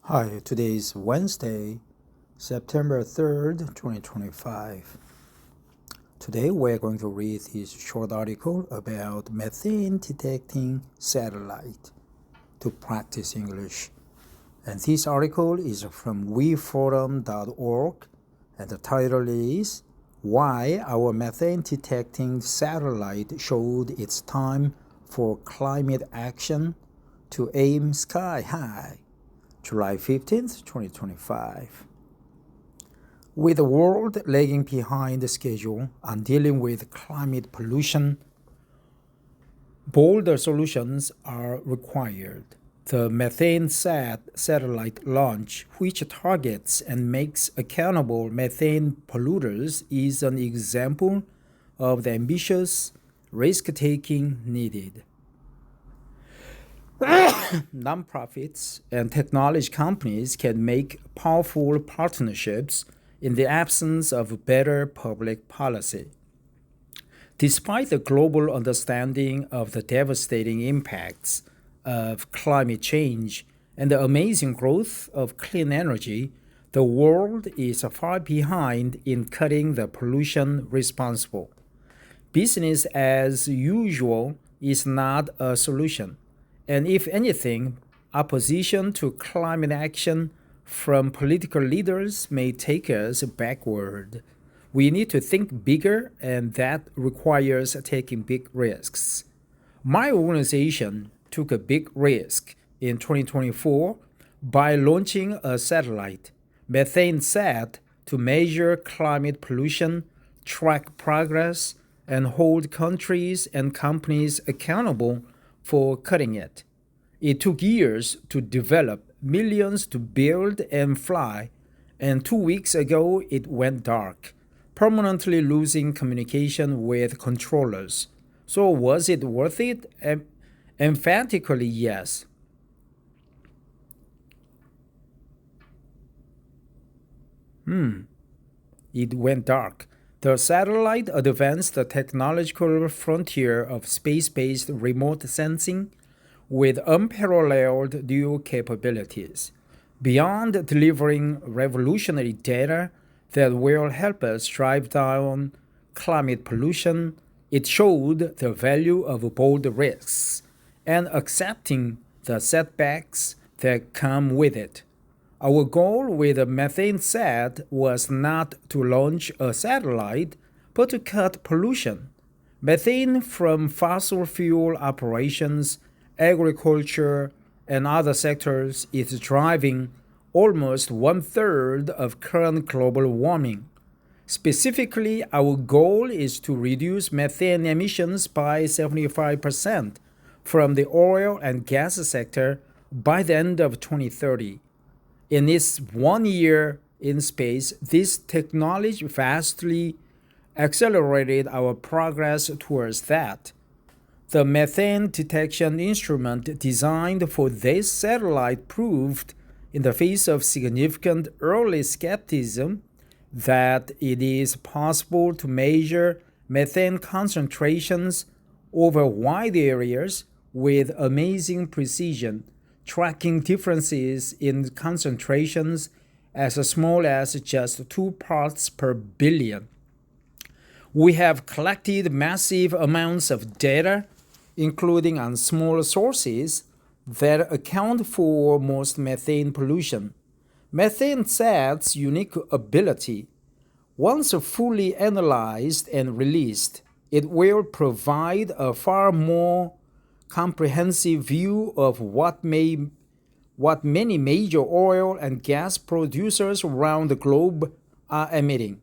Hi, today is Wednesday, September 3rd, 2025. Today we're going to read this short article about methane detecting satellite to practice English. And this article is from weforum.org, and the title is Why Our Methane Detecting Satellite Showed Its Time for Climate Action to Aim Sky High. July 15th, 2025. With the world lagging behind the schedule on dealing with climate pollution, bolder solutions are required. The MathaneSat satellite launch, which targets and makes accountable methane polluters, is an example of the ambitious risk-taking needed. Nonprofits and technology companies can make powerful partnerships in the absence of better public policy. Despite the global understanding of the devastating impacts of climate change and the amazing growth of clean energy, the world is far behind in cutting the pollution responsible. Business as usual is not a solution. And if anything, opposition to climate action from political leaders may take us backward. We need to think bigger, and that requires taking big risks. My organization took a big risk in 2024 by launching a satellite, MathaneSat, to measure climate pollution, track progress, and hold countries and companies accountable for cutting it. It took years to develop, millions to build and fly, and 2 weeks ago it went dark, permanently losing communication with controllers. So was it worth it? Emphatically yes. It went dark. The satellite advanced the technological frontier of space-based remote sensing with unparalleled dual capabilities. Beyond delivering revolutionary data that will help us drive down climate pollution, it showed the value of bold risks and accepting the setbacks that come with it. Our goal with the MathaneSat was not to launch a satellite, but to cut pollution. Methane from fossil fuel operations, agriculture, and other sectors is driving almost one-third of current global warming. Specifically, our goal is to reduce methane emissions by 75% from the oil and gas sector by the end of 2030. In its 1 year in space, this technology vastly accelerated our progress towards that. The methane detection instrument designed for this satellite proved, in the face of significant early skepticism, that it is possible to measure methane concentrations over wide areas with amazing precision, tracking differences in concentrations as small as just 2 parts per billion. We have collected massive amounts of data, including on small sources, that account for most methane pollution. MathaneSat's unique ability, once fully analyzed and released, it will provide a far more comprehensive view of what many major oil and gas producers around the globe are emitting.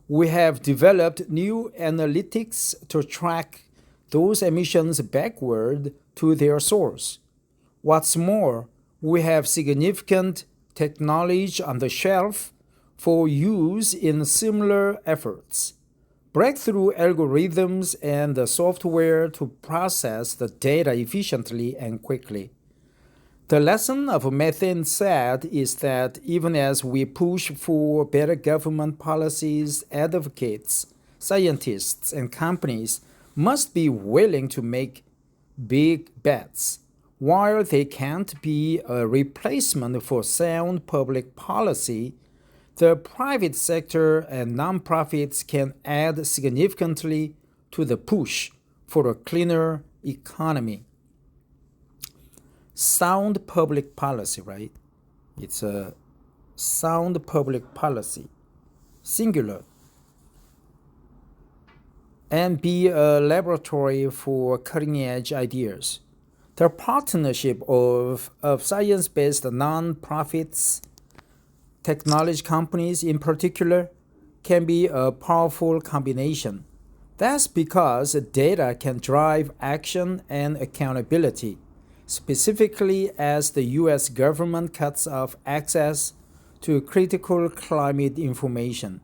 We have developed new analytics to track those emissions backward to their source. What's more, we have significant technology on the shelf for use in similar efforts. Breakthrough algorithms and the software to process the data efficiently and quickly. The lesson of MathaneSat is that even as we push for better government policies, advocates, scientists, and companies must be willing to make big bets. While they can't be a replacement for sound public policy, the private sector and nonprofits can add significantly to the push for a cleaner economy. Sound public policy, right? It's a sound public policy, singular, and be a laboratory for cutting edge ideas. The partnership of science-based nonprofits, technology companies in particular, can be a powerful combination. That's because data can drive action and accountability, specifically as the US government cuts off access to critical climate information.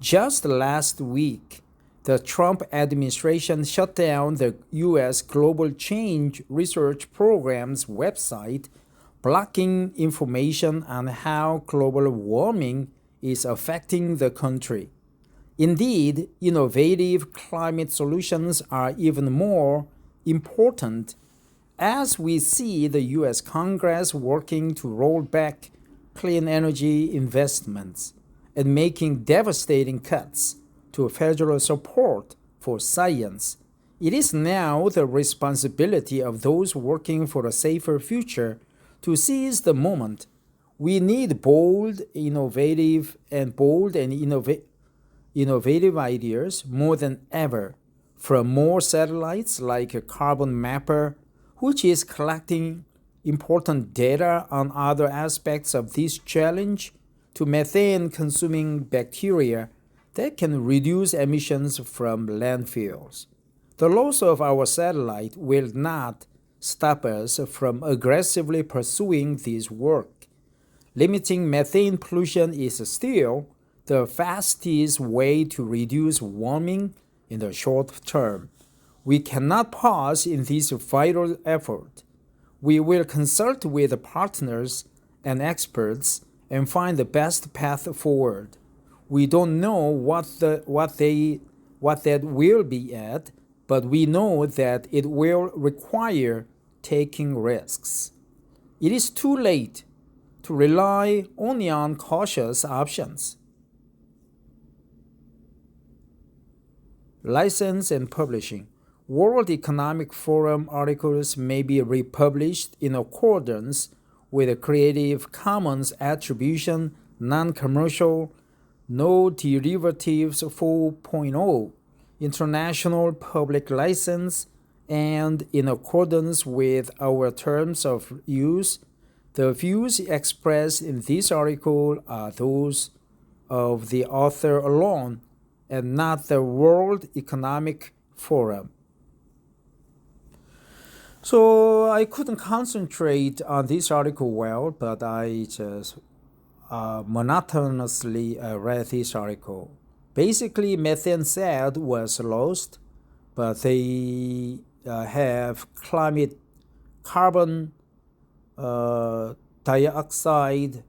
Just last week, the Trump administration shut down the U.S. Global Change Research Program's website, blocking information on how global warming is affecting the country. Indeed, innovative climate solutions are even more important as we see the U.S. Congress working to roll back clean energy investments and making devastating cuts to federal support for science. It is now the responsibility of those working for a safer future to seize the moment. We need bold, innovative ideas more than ever, from more satellites like a carbon mapper, which is collecting important data on other aspects of this challenge, to methane-consuming bacteria that can reduce emissions from landfills. The loss of our satellite will not stop us from aggressively pursuing this work. Limiting methane pollution is still the fastest way to reduce warming in the short term. We cannot pause in this vital effort. We will consult with partners and experts and find the best path forward. We don't know what that will be at, but we know that it will require taking risks. It is too late to rely only on cautious options. License and publishing. World Economic Forum articles may be republished in accordance with a Creative Commons Attribution, Non-Commercial, No Derivatives 4.0 international public license, and in accordance with our terms of use. The views expressed in this article are those of the author alone and not the World Economic Forum. So I couldn't concentrate on this article well, but I just monotonously read this article. Basically, MathaneSat was lost, but they have carbon dioxide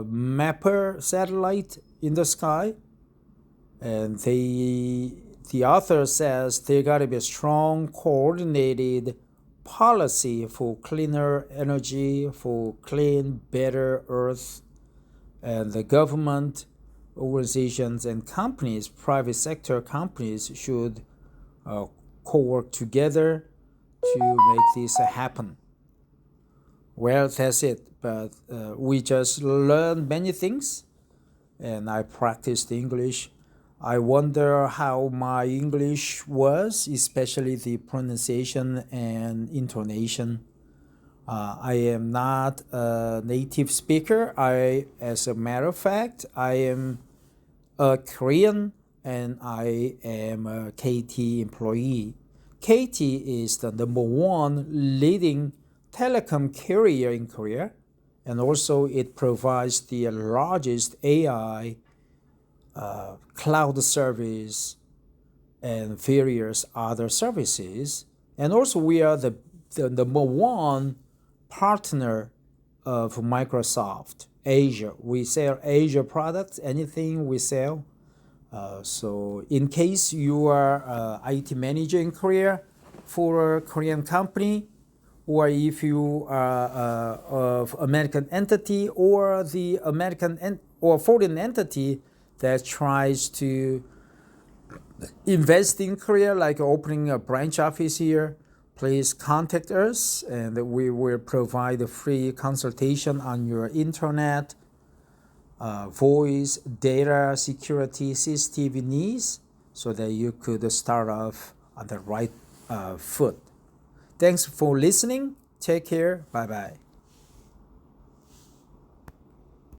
mapper satellite in the sky, and the author says there got to be a strong, coordinated policy for cleaner energy, for clean, better Earth, and the government, organizations, and companies, private sector companies, should co-work together to make this happen. Well, that's it. But we just learned many things, and I practiced English. I wonder how my English was, especially the pronunciation and intonation. I am not a native speaker. As a matter of fact, I am a Korean and I am a KT employee. KT is the number one leading telecom carrier in Korea, and also it provides the largest AI cloud service and various other services. And also we are the number one partner of Microsoft Asia. We sell Asia products, anything we sell. So in case you are an IT manager in Korea for a Korean company, or if you are of American entity or the or foreign entity that tries to invest in Korea, like opening a branch office here, please contact us and we will provide a free consultation on your internet, voice, data security, CCTV needs so that you could start off on the right foot. Thanks for listening. Take care. Bye bye.